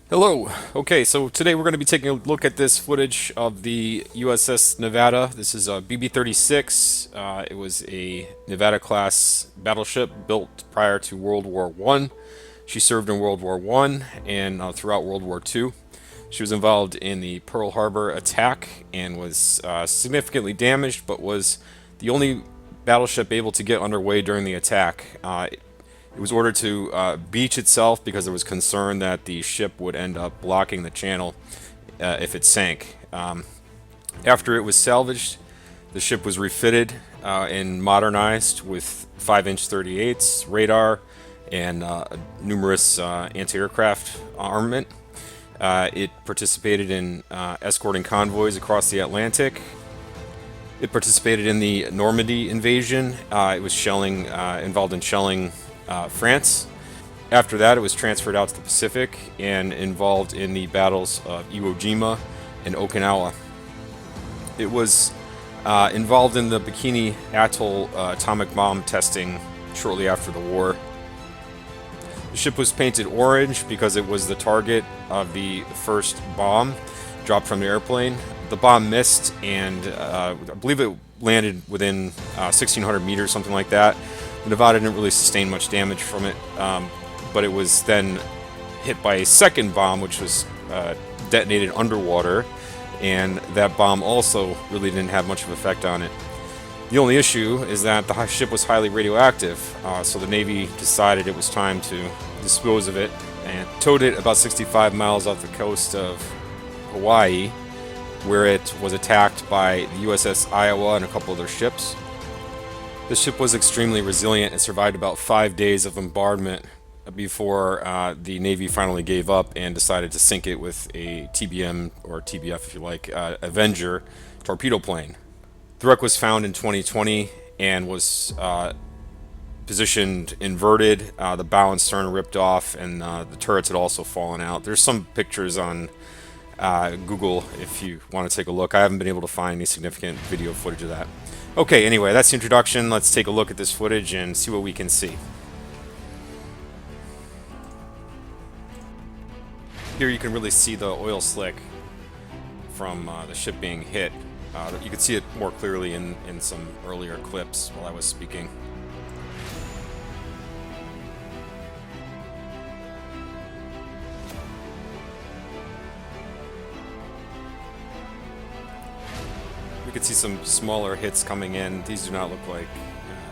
Hello. Okay, so today we're going to be taking a look at this footage of the USS Nevada. This is a BB-36. It was a Nevada class battleship built prior to World War One. She served in World War One and throughout World War Two. She was involved in the Pearl Harbor attack and was significantly damaged, but was the only battleship able to get underway during the attack. It was ordered to beach itself because there was concern that the ship would end up blocking the channel if it sank. After it was salvaged, the ship was refitted and modernized with 5-inch 38s, radar, and numerous anti-aircraft armament. It participated in escorting convoys across the Atlantic. It participated in the Normandy invasion. It was involved in shelling France. After that, it was transferred out to the Pacific and involved in the battles of Iwo Jima and Okinawa. It was involved in the Bikini Atoll atomic bomb testing shortly after the war. The ship was painted orange because it was the target of the first bomb dropped from the airplane. The bomb missed, and I believe it landed within 1,600 meters, something like that. The Nevada didn't really sustain much damage from it, but it was then hit by a second bomb, which was detonated underwater, and that bomb also really didn't have much of an effect on it. The only issue is that the ship was highly radioactive, so the Navy decided it was time to dispose of it and towed it about 65 miles off the coast of Hawaii, where it was attacked by the USS Iowa and a couple other ships. The ship was extremely resilient and survived about 5 days of bombardment before the Navy finally gave up and decided to sink it with a TBM, or TBF if you like, Avenger torpedo plane. The wreck was found in 2020 and was positioned inverted. The bow and stern ripped off, and the turrets had also fallen out. There's some pictures on Google if you want to take a look. I haven't been able to find any significant video footage of that. Okay, anyway, that's the introduction. Let's take a look at this footage and see what we can see. Here you can really see the oil slick from the ship being hit. You can see it more clearly in some earlier clips while I was speaking. We could see some smaller hits coming in. These do not look like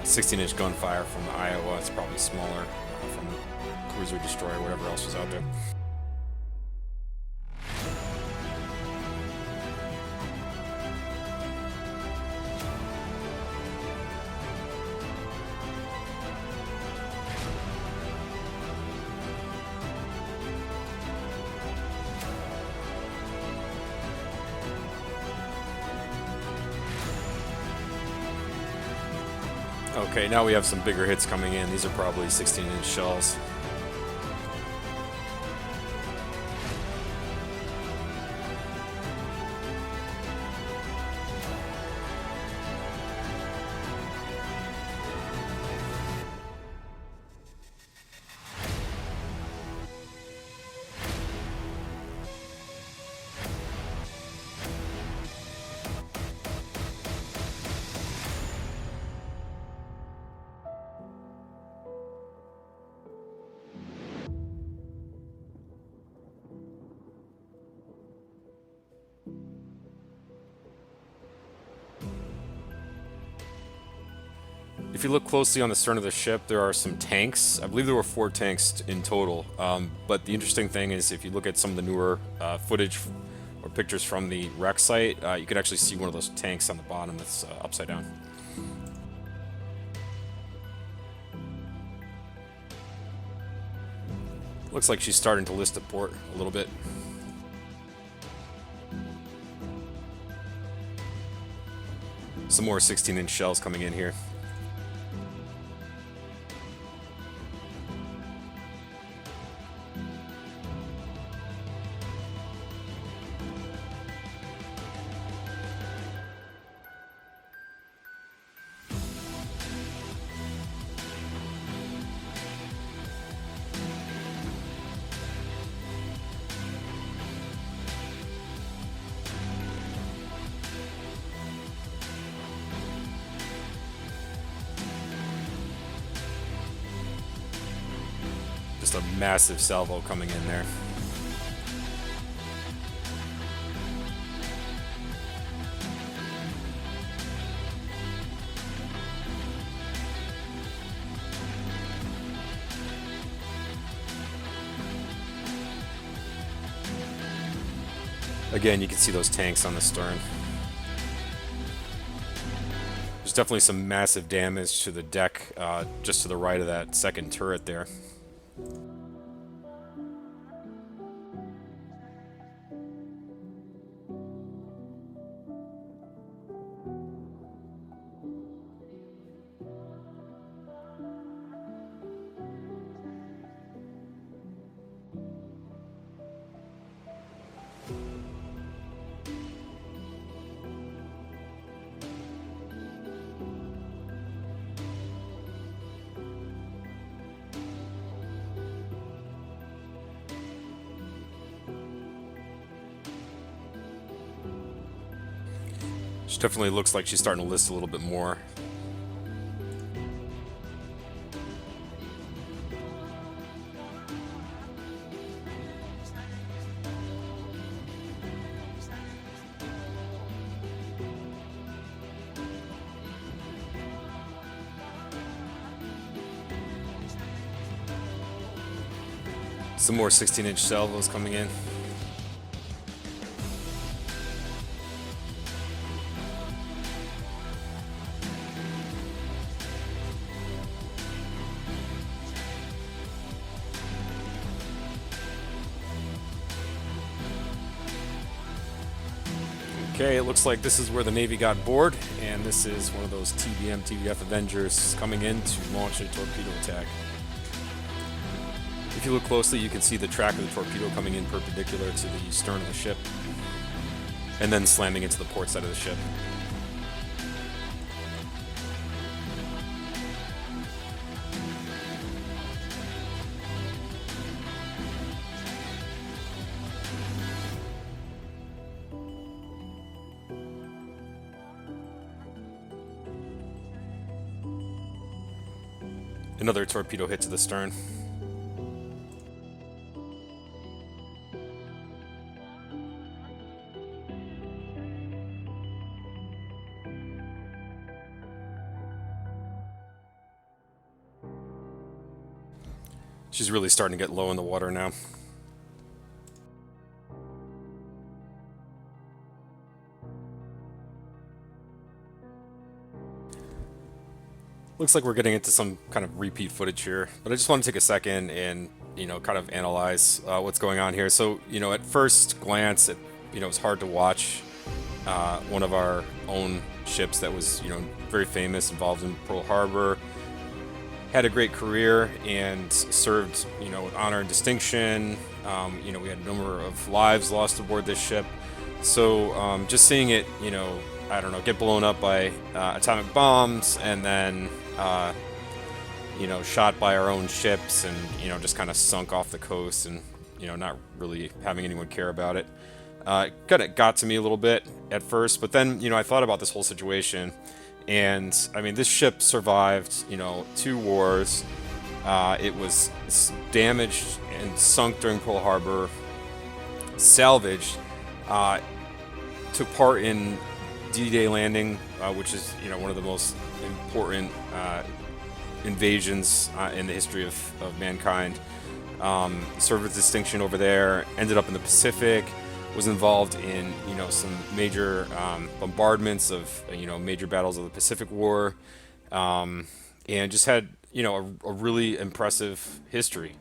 16-inch gunfire from the Iowa. It's probably smaller from cruiser, destroyer, whatever else was out there. Okay, now we have some bigger hits coming in. These are probably 16-inch shells. If you look closely on the stern of the ship, there are some tanks. I believe there were 4 tanks in total. But the interesting thing is, if you look at some of the newer footage or pictures from the wreck site, you can actually see one of those tanks on the bottom that's upside down. Looks like she's starting to list at port a little bit. Some more 16-inch shells coming in here. just a massive salvo coming in there. Again, you can see those tanks on the stern. There's definitely some massive damage to the deck just to the right of that second turret there. She definitely looks like she's starting to list a little bit more. Some more 16-inch salvos coming in. Okay, it looks like this is where the Navy got bored, and this is one of those TBM, TBF Avengers coming in to launch a torpedo attack. If you look closely, you can see the track of the torpedo coming in perpendicular to the stern of the ship, and then slamming into the port side of the ship. Another torpedo hit to the stern. She's really starting to get low in the water now. Looks like we're getting into some kind of repeat footage here, but I just want to take a second and, kind of analyze what's going on here. So, at first glance, it's hard to watch one of our own ships that was, very famous, involved in Pearl Harbor, had a great career and served, with honor and distinction. We had a number of lives lost aboard this ship. So just seeing it, get blown up by atomic bombs and then, shot by our own ships and, just kind of sunk off the coast and, not really having anyone care about it. Kind of got to me a little bit at first, but then, I thought about this whole situation. And, this ship survived, 2 wars. It was damaged and sunk during Pearl Harbor, salvaged, took part in D-Day landing, which is, one of the most important invasions in the history of mankind. Served with distinction over there, ended up in the Pacific, was involved in, some major bombardments of, major battles of the Pacific War, and just had, a really impressive history.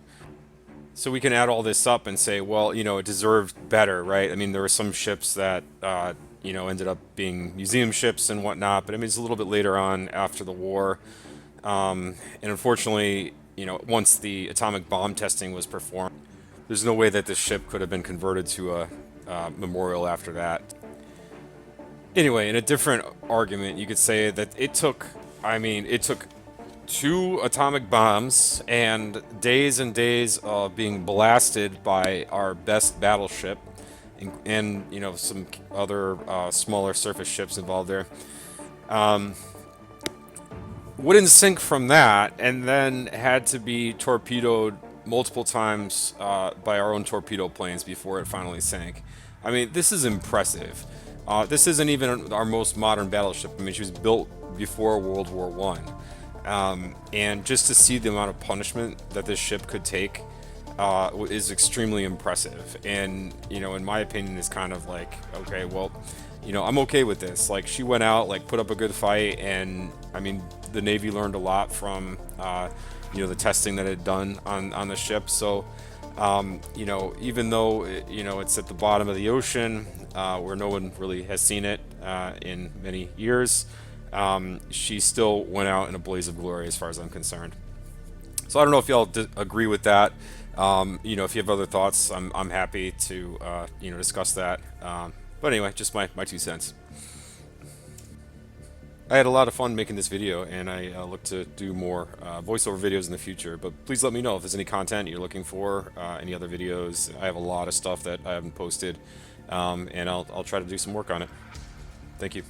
So we can add all this up and say, well, it deserved better, right? There were some ships that, ended up being museum ships and whatnot, but it's a little bit later on after the war. And unfortunately, once the atomic bomb testing was performed, there's no way that this ship could have been converted to a memorial after that. Anyway, in a different argument, you could say that it took 2 atomic bombs and days of being blasted by our best battleship and some other smaller surface ships involved there. Wouldn't sink from that and then had to be torpedoed multiple times by our own torpedo planes before it finally sank. I mean, this is impressive. This isn't even our most modern battleship. I mean, she was built before World War One, and just to see the amount of punishment that this ship could take is extremely impressive. And in my opinion, is kind of like, okay, well, I'm okay with this. Like, she went out, like, put up a good fight, and I mean, the Navy learned a lot from the testing that it had done on the ship. So even though it's at the bottom of the ocean, where no one really has seen it in many years, she still went out in a blaze of glory as far as I'm concerned. So I don't know if y'all agree with that. If you have other thoughts, I'm happy to discuss that. But anyway, just my 2 cents. I had a lot of fun making this video, and I look to do more voiceover videos in the future. But please let me know if there's any content you're looking for, any other videos. I have a lot of stuff that I haven't posted, and I'll try to do some work on it. Thank you.